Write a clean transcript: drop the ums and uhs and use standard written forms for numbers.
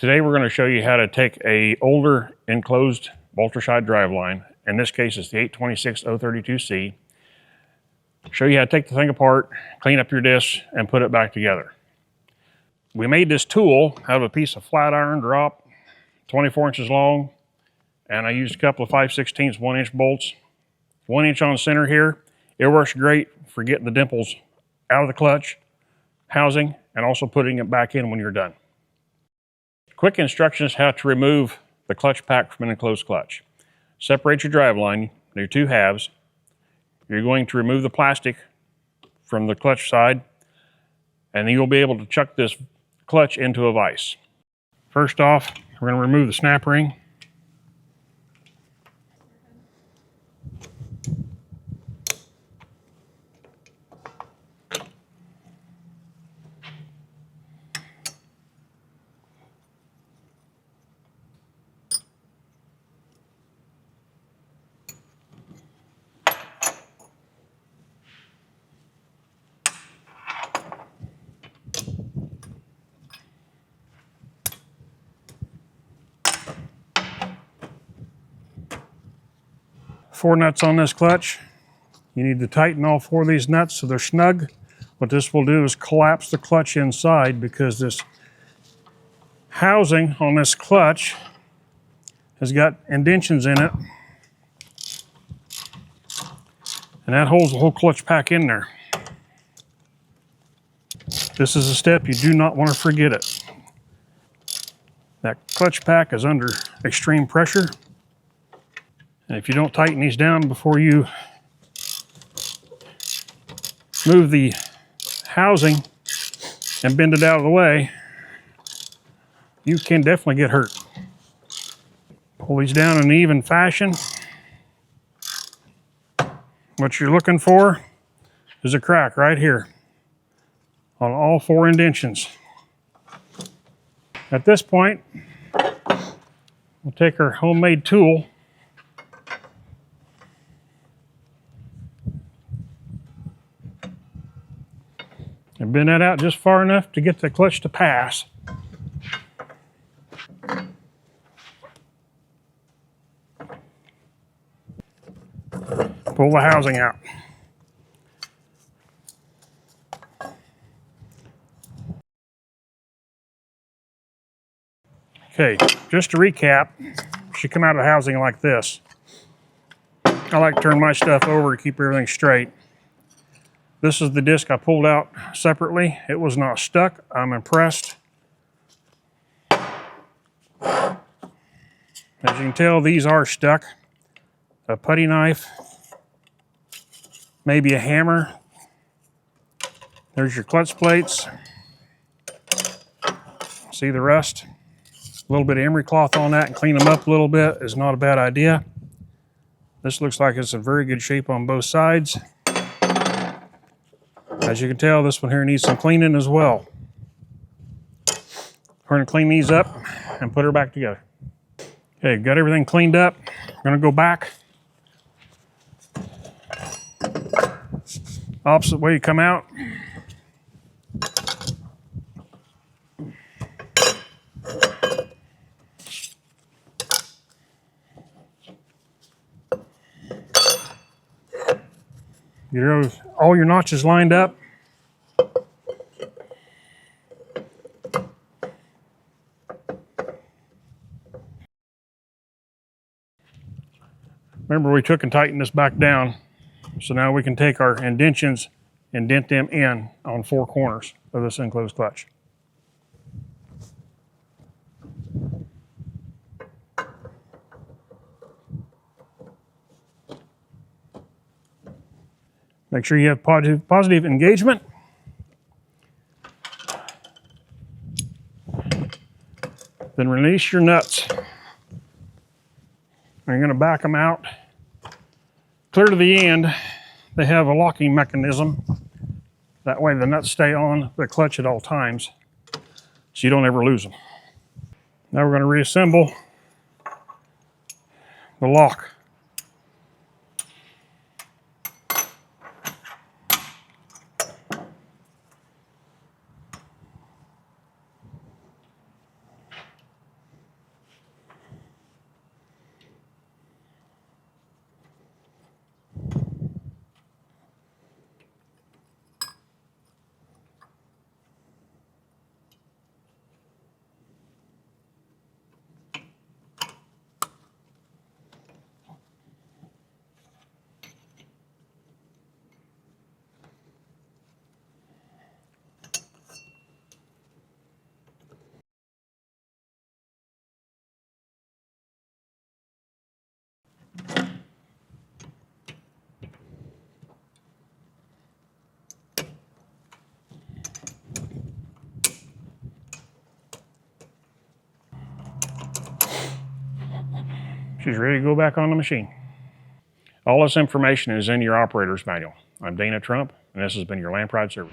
Today we're going to show you how to take a older enclosed Walterscheid driveline. In this case it's the 826032C. Show you how to take the thing apart, clean up your discs, and put it back together. We made this tool out of a piece of flat iron drop, 24 inches long, and I used a couple of 5/16 1-inch bolts. 1 inch on the center here. It works great for getting the dimples out of the clutch housing and also putting it back in when you're done. Quick instructions how to remove the clutch pack from an enclosed clutch. Separate your driveline, your two halves. You're going to remove the plastic from the clutch side, and then you'll be able to chuck this clutch into a vise. First off, we're going to remove the snap ring. Four nuts on this clutch. You need to tighten all four of these nuts so they're snug. What this will do is collapse the clutch inside because this housing on this clutch has got indentions in it, and that holds the whole clutch pack in there. This is a step you do not want to forget it. That clutch pack is under extreme pressure. And if you don't tighten these down before you move the housing and bend it out of the way, you can definitely get hurt. Pull these down in an even fashion. What you're looking for is a crack right here on all four indentions. At this point, we'll take our homemade tool and bend that out just far enough to get the clutch to pass. Pull the housing out. Okay, just to recap, it should come out of the housing like this. I like to turn my stuff over to keep everything straight. This is the disc I pulled out separately. It was not stuck. I'm impressed. As you can tell, these are stuck. A putty knife, maybe a hammer. There's your clutch plates. See the rust? A little bit of emery cloth on that and clean them up a little bit is not a bad idea. This looks like it's in very good shape on both sides. As you can tell, this one here needs some cleaning as well. We're going to clean these up and put her back together. Okay, got everything cleaned up. I'm going to go back. Opposite way you come out. Get all your notches lined up. Remember, we took and tightened this back down. So now we can take our indentions and dent them in on four corners of this enclosed clutch. Make sure you have positive engagement. Then release your nuts. You're going to back them out. Clear to the end, they have a locking mechanism. That way the nuts stay on the clutch at all times, so you don't ever lose them. Now we're going to reassemble the lock. She's ready to go back on the machine. All this information is in your operator's manual. I'm Dana Trump, and this has been your Lampride Service.